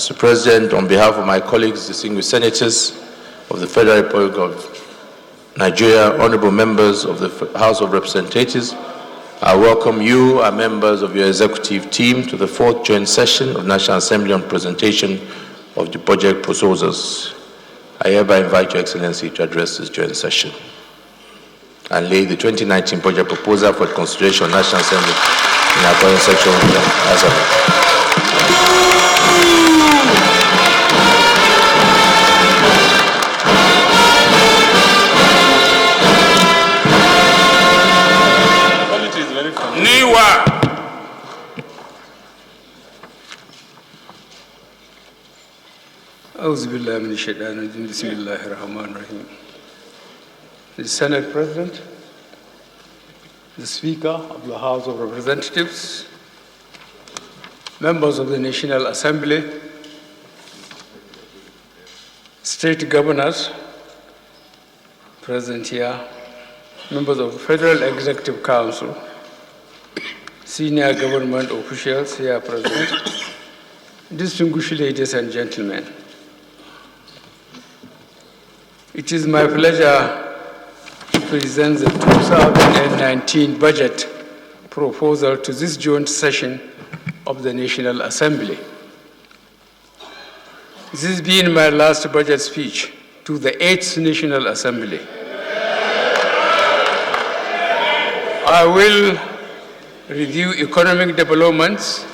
Mr. President, on behalf of my colleagues, distinguished senators of the Federal Republic of Nigeria, honorable members of the House of Representatives, I welcome you, our members of your executive team, to the fourth joint session of National Assembly on presentation of the budget proposals. I hereby invite Your Excellency to address this joint session and lay the 2019 budget proposal for the consideration of National Assembly in accordance with Section 1. The Senate President, the Speaker of the House of Representatives, members of the National Assembly, state governors present here, members of the Federal Executive Council, senior government officials here present, distinguished ladies and gentlemen. It is my pleasure to present the 2019 budget proposal to this joint session of the National Assembly. This being my last budget speech to the 8th National Assembly. I will review economic developments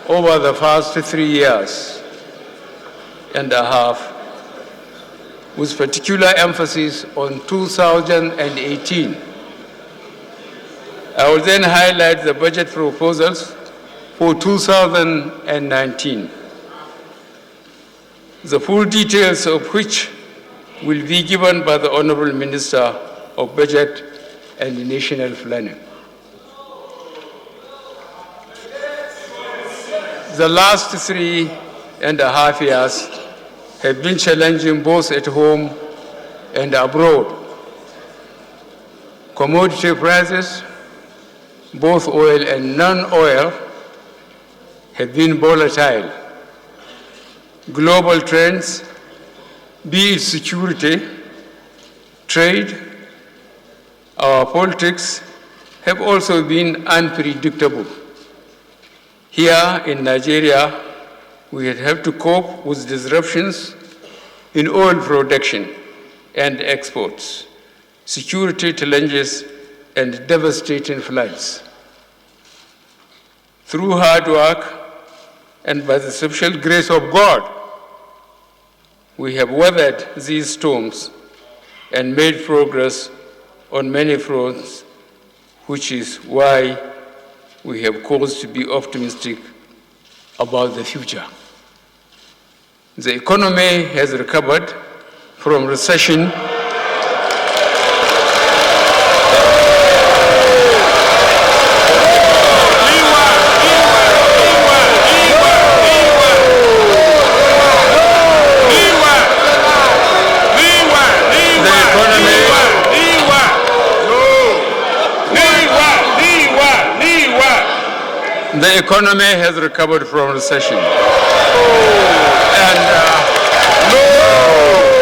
over the past 3 years and a half, with particular emphasis on 2018. I will then highlight the budget proposals for 2019, the full details of which will be given by the Honorable Minister of Budget and National Planning. The last 3.5 years have been challenging both at home and abroad. Commodity prices, both oil and non-oil, have been volatile. Global trends, be it security, trade, our politics, have also been unpredictable. Here in Nigeria, we have to cope with disruptions in oil production and exports, security challenges, and devastating floods. Through hard work and by the special grace of God, we have weathered these storms and made progress on many fronts, which is why we have cause to be optimistic about the future. The economy has recovered from recession The economy has recovered from recession. And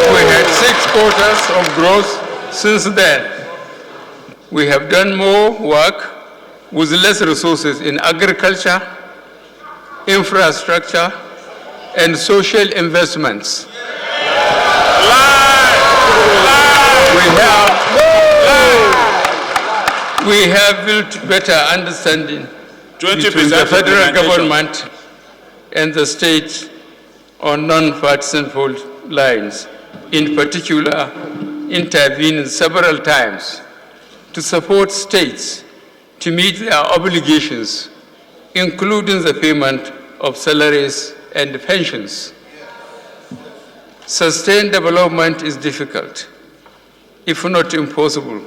we had 6 quarters of growth since then. We have done more work with less resources in agriculture, infrastructure, and social investments. We have built better understanding between the federal government and the state on non-partisan fault lines, in particular intervening several times to support states to meet their obligations, including the payment of salaries and pensions. Sustained development is difficult, if not impossible,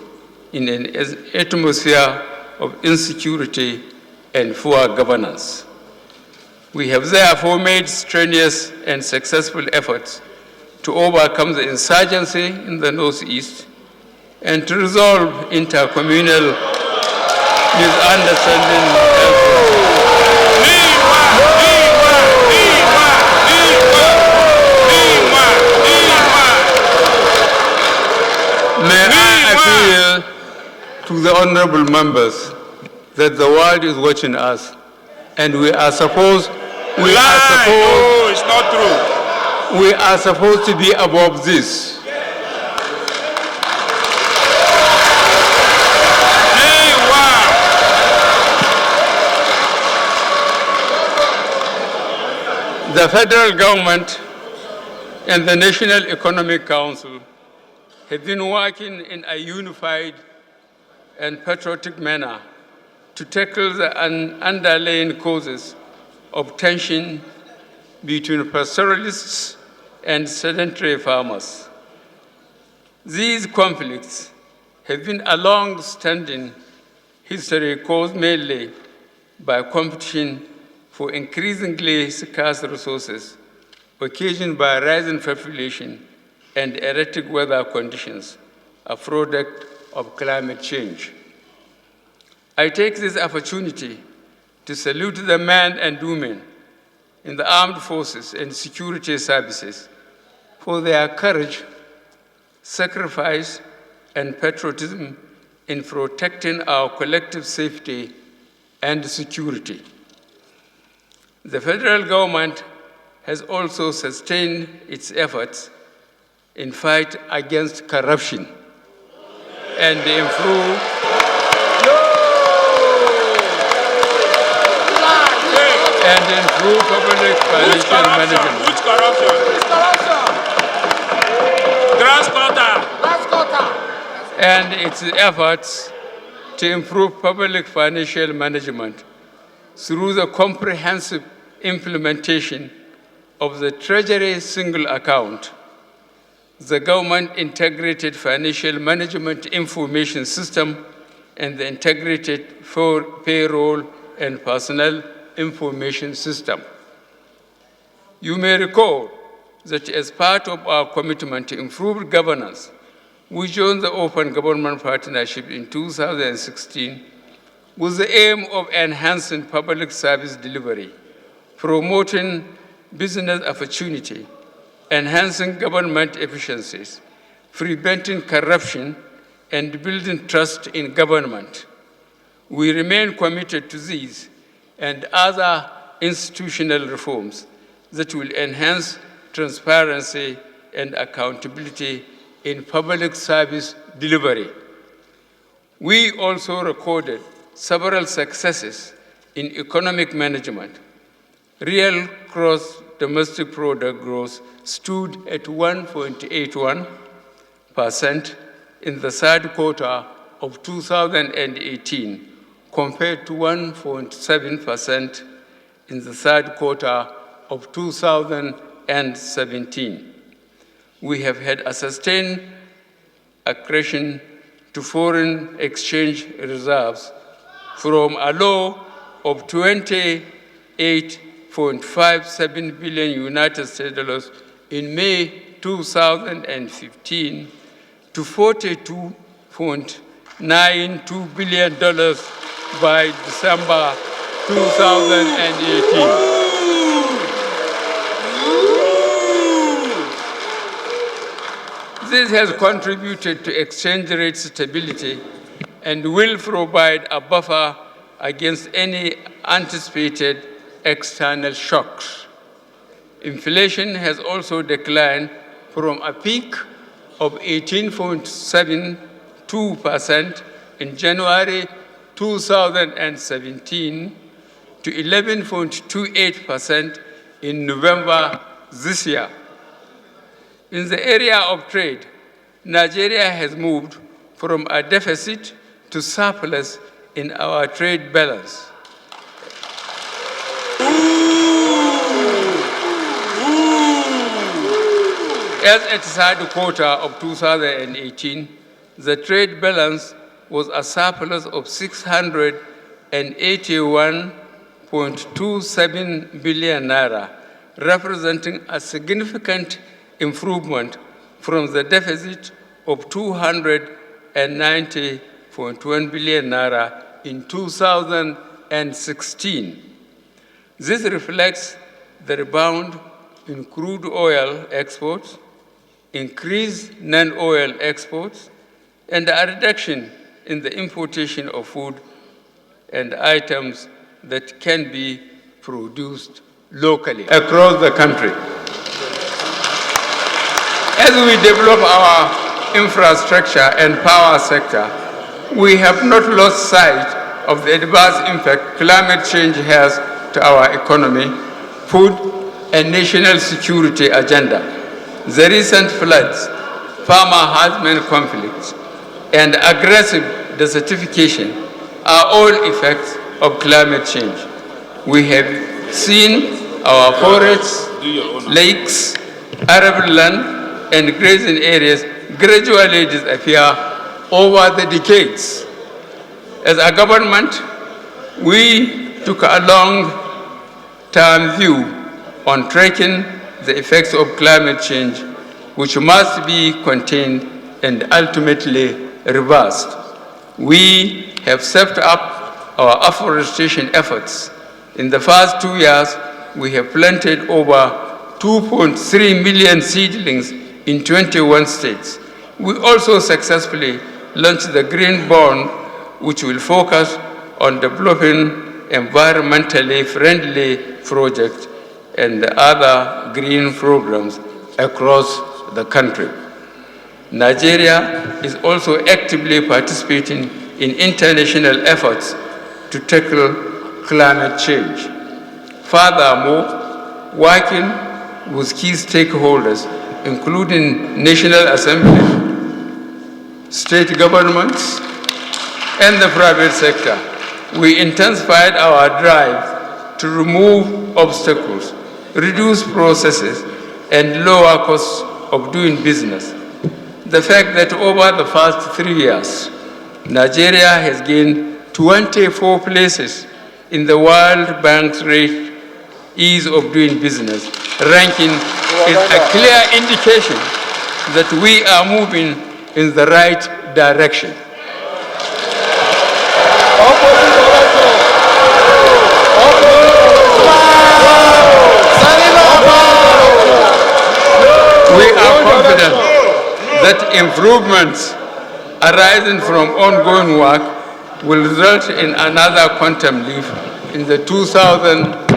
in an atmosphere of insecurity and poor governance. We have therefore made strenuous and successful efforts to overcome the insurgency in the Northeast and to resolve intercommunal misunderstanding. to the honorable members that the world is watching us, and we are supposed No, it's not true. we are supposed to be above this. The federal government and the National Economic Council have been working in a unified and patriotic manner to tackle the underlying causes of tension between pastoralists and sedentary farmers. These conflicts have been a long-standing history caused mainly by competition for increasingly scarce resources, occasioned by rising population and erratic weather conditions, a product of climate change. I take this opportunity to salute the men and women in the armed forces and security services for their courage, sacrifice, and patriotism in protecting our collective safety and security. The federal government has also sustained its efforts in fight against corruption and improve public financial management. Which corruption? Grass cutter. And its efforts to improve public financial management through the comprehensive implementation of the Treasury Single Account, the Government Integrated Financial Management Information System, and the Integrated Payroll and Personnel Information System. You may recall that as part of our commitment to improve governance, we joined the Open Government Partnership in 2016 with the aim of enhancing public service delivery, promoting business opportunity, enhancing government efficiencies, preventing corruption, and building trust in government. We remain committed to these and other institutional reforms that will enhance transparency and accountability in public service delivery. We also recorded several successes in economic management. Real gross domestic product growth stood at 1.81% in the third quarter of 2018, compared to 1.7% in the third quarter of 2017. We have had a sustained accretion to foreign exchange reserves from a low of $28.57 billion United States dollars in May 2015 to $42.92 billion by December 2018. This has contributed to exchange rate stability and will provide a buffer against any anticipated external shocks. Inflation has also declined from a peak of 18.72% in January 2017 to 11.28% in November this year. In the area of trade, Nigeria has moved from a deficit to surplus in our trade balance. As at the third quarter of 2018, the trade balance was a surplus of 681.27 billion naira, representing a significant improvement from the deficit of 290.1 billion naira in 2016. This reflects the rebound in crude oil exports, increased non-oil exports, and a reduction in the importation of food and items that can be produced locally across the country. As we develop our infrastructure and power sector, we have not lost sight of the adverse impact climate change has to our economy, food, and national security agenda. The recent floods, farmer-husband conflicts, and aggressive desertification are all effects of climate change. We have seen our forests, lakes, arable land, and grazing areas gradually disappear over the decades. As a government, we took a long-term view on tracking the effects of climate change, which must be contained and ultimately reversed. We have stepped up our afforestation efforts. In the first 2 years, we have planted over 2.3 million seedlings in 21 states. We also successfully launched the Green Bond, which will focus on developing environmentally friendly projects and other green programs across the country. Nigeria is also actively participating in international efforts to tackle climate change. Furthermore, working with key stakeholders, including National Assembly, state governments, and the private sector, we intensified our drive to remove obstacles, reduce processes, and lower costs of doing business. The fact that over the past 3 years, Nigeria has gained 24 places in the World Bank's rate ease of doing business ranking is a clear indication that we are moving in the right direction. We are confident that improvements arising from ongoing work will result in another quantum leap in the 2000